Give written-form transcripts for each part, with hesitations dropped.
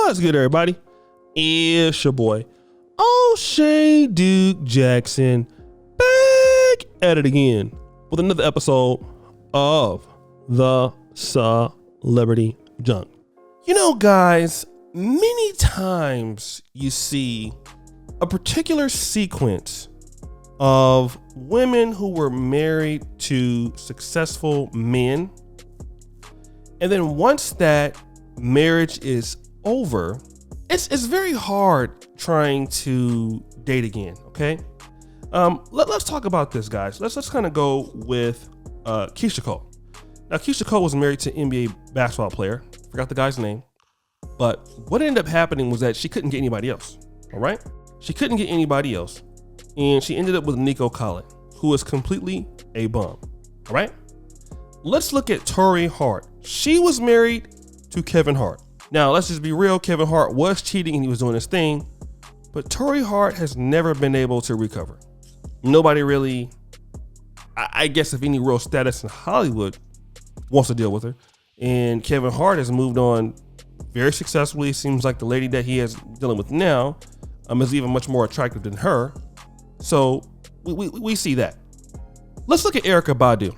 What's good, everybody? It's your boy, O'Shea Duke Jackson, back at it again with another episode of the Celebrity Junk. You know, guys, many times you see a particular sequence of women who were married to successful men, and then once that marriage is over, it's very hard trying to date again. Okay, let's talk about this, guys. Let's kind of go with Keisha Cole. Now, Keisha Cole was married to an NBA basketball player. Forgot the guy's name, but what ended up happening was that she couldn't get anybody else. All right, she couldn't get anybody else, and she ended up with Nico Collett, who is completely a bum. All right, let's look at Torrei Hart. She was married to Kevin Hart. Now, let's just be real. Kevin Hart was cheating and he was doing his thing, but Torrei Hart has never been able to recover. Nobody really, I guess, of any real status in Hollywood wants to deal with her. And Kevin Hart has moved on very successfully. It seems like the lady that he is dealing with now is even much more attractive than her. So we see that. Let's look at Erykah Badu.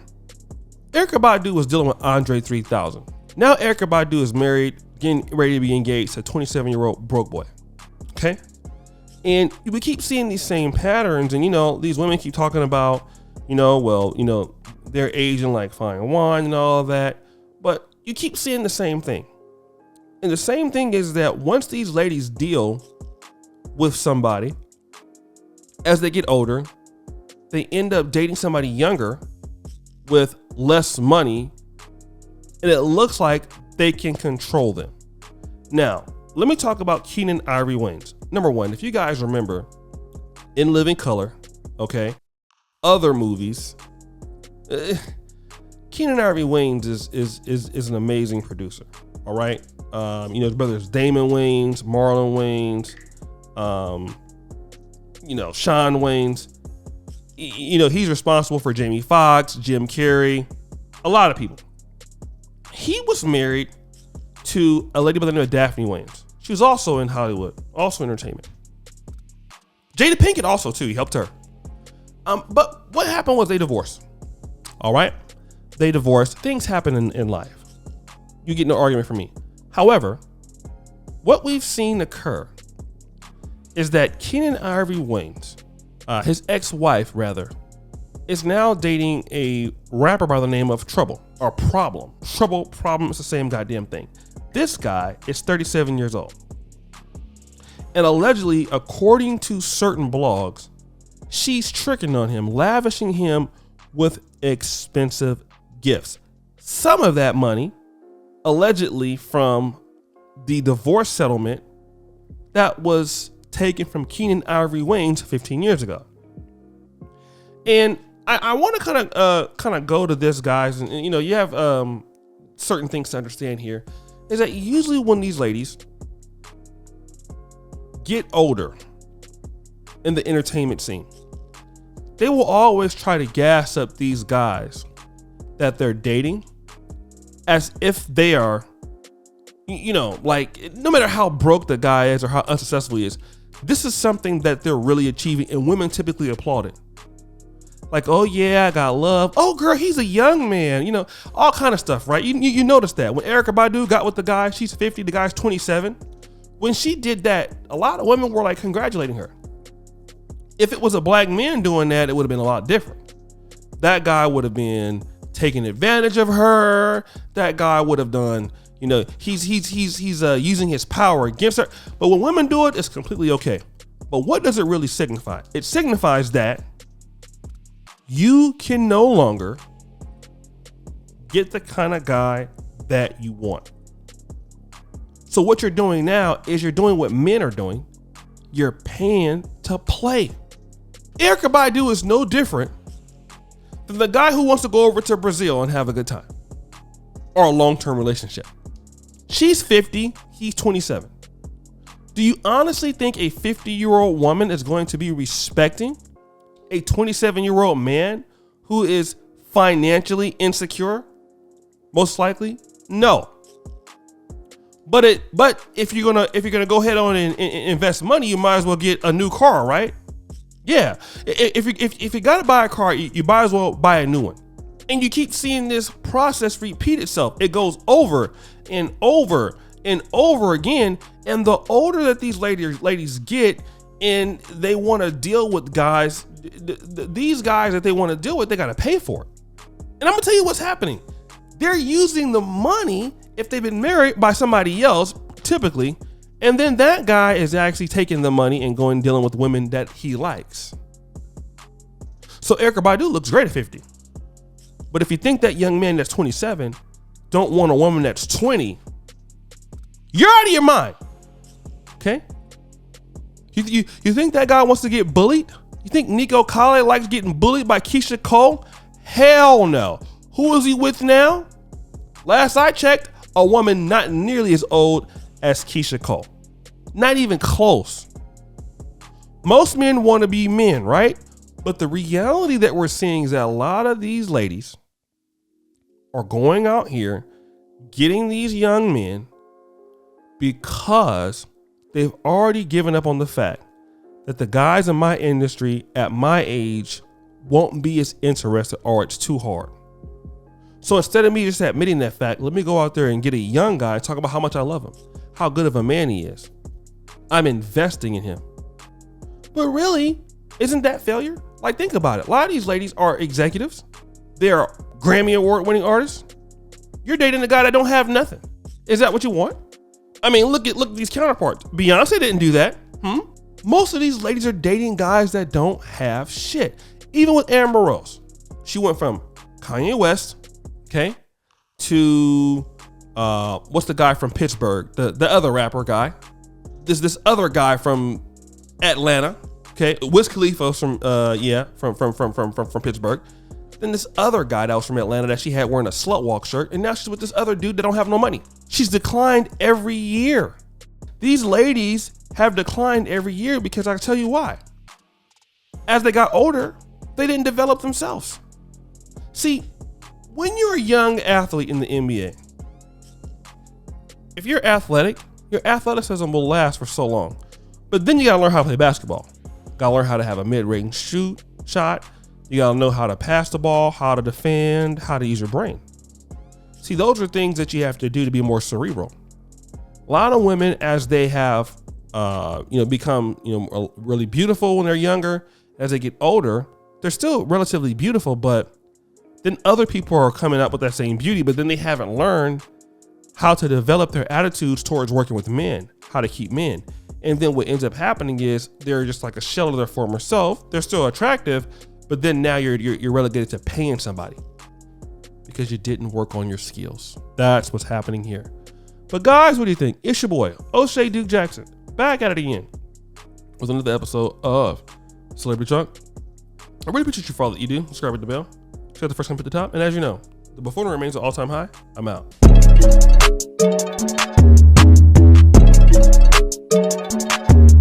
Erykah Badu was dealing with Andre 3000. Now Erykah Badu is married, getting ready to be engaged to a 27-year-old broke boy. Okay? And we keep seeing these same patterns, and these women keep talking about, they're aging like fine wine and all of that. But you keep seeing the same thing. And the same thing is that once these ladies deal with somebody, as they get older, they end up dating somebody younger with less money, and it looks like they can control them. Now, let me talk about Keenen Ivory Wayans. Number one, if you guys remember, In Living Color, okay, other movies, Keenen Ivory Wayans is an amazing producer. All right, his brothers Damon Wayans, Marlon Wayans, Sean Wayans. He's responsible for Jamie Foxx, Jim Carrey, a lot of people. He was married to a lady by the name of Daphne Wayans. She was also in Hollywood, also entertainment. Jada Pinkett also too, he helped her. But what happened was they divorced. All right, they divorced. Things happen in life. You get no argument from me. However, what we've seen occur is that Keenen Ivory Wayans, his ex-wife rather, is now dating a rapper by the name of Trouble or Problem. Problem is the same goddamn thing. This guy is 37 years old. And allegedly, according to certain blogs, she's tricking on him, lavishing him with expensive gifts. Some of that money, allegedly from the divorce settlement that was taken from Keenen Ivory Wayans 15 years ago. And I want to kind of go to this, guys, and you have certain things to understand here, is that usually when these ladies get older in the entertainment scene, they will always try to gas up these guys that they're dating as if they are, like, no matter how broke the guy is or how unsuccessful he is, this is something that they're really achieving, and women typically applaud it. Like, oh yeah, I got love. Oh girl, he's a young man. All kind of stuff, right? You notice that when Erykah Badu got with the guy, she's 50, the guy's 27. When she did that, a lot of women were like congratulating her. If it was a black man doing that, it would have been a lot different. That guy would have been taking advantage of her. That guy would have done, he's using his power against her. But when women do it, it's completely okay. But what does it really signify? It signifies that you can no longer get the kind of guy that you want. So what you're doing now is you're doing what men are doing. You're paying to play. Erykah Badu is no different than the guy who wants to go over to Brazil and have a good time or a long-term relationship. She's 50, he's 27. Do you honestly think a 50-year-old woman is going to be respecting a 27-year-old man who is financially insecure? Most likely, no. But if you're gonna go ahead on and invest money, you might as well get a new car, right? Yeah. If you gotta buy a car, you might as well buy a new one. And you keep seeing this process repeat itself. It goes over and over and over again. And the older that these ladies get, and they want to deal with guys, these guys that they want to deal with, they got to pay for it. And I'm gonna tell you what's happening. They're using the money if they've been married by somebody else, typically, and then that guy is actually taking the money and going dealing with women that he likes. So Erykah Badu looks great at 50. But if you think that young man that's 27 don't want a woman that's 20, you're out of your mind. Okay? You think that guy wants to get bullied? You think Nico Colley likes getting bullied by Keisha Cole? Hell no. Who is he with now? Last I checked, a woman not nearly as old as Keisha Cole. Not even close. Most men want to be men, right? But the reality that we're seeing is that a lot of these ladies are going out here getting these young men because they've already given up on the fact that the guys in my industry at my age won't be as interested, or it's too hard. So instead of me just admitting that fact, let me go out there and get a young guy and talk about how much I love him, how good of a man he is. I'm investing in him. But really, isn't that failure? Like, think about it. A lot of these ladies are executives. They are Grammy Award winning artists. You're dating a guy that don't have nothing. Is that what you want? I mean, look at these counterparts. Beyonce didn't do that. Most of these ladies are dating guys that don't have shit. Even with Amber Rose, she went from Kanye West, okay, to what's the guy from Pittsburgh? The other rapper guy. This other guy from Atlanta, okay, Wiz Khalifa from from Pittsburgh. Then this other guy that was from Atlanta that she had wearing a slut walk shirt, and now she's with this other dude that don't have no money. She's declined every year. These ladies have declined every year because I can tell you why. As they got older, they didn't develop themselves. See, when you're a young athlete in the NBA, if you're athletic, your athleticism will last for so long. But then you gotta learn how to play basketball. Gotta learn how to have a mid-range shot. You gotta know how to pass the ball, how to defend, how to use your brain. See, those are things that you have to do to be more cerebral. A lot of women, as they have, become, really beautiful when they're younger, as they get older, they're still relatively beautiful, but then other people are coming up with that same beauty, but then they haven't learned how to develop their attitudes towards working with men, how to keep men. And then what ends up happening is they're just like a shell of their former self. They're still attractive, but then now you're relegated to paying somebody because you didn't work on your skills. That's what's happening here. But guys, what do you think? It's your boy, O'Shea Duke Jackson, back at it again with another episode of Celebrity Chunk. I really appreciate you for all that you do. Subscribe with the bell. Share the first comment at the top. And as you know, the buffoonery remains an all-time high. I'm out.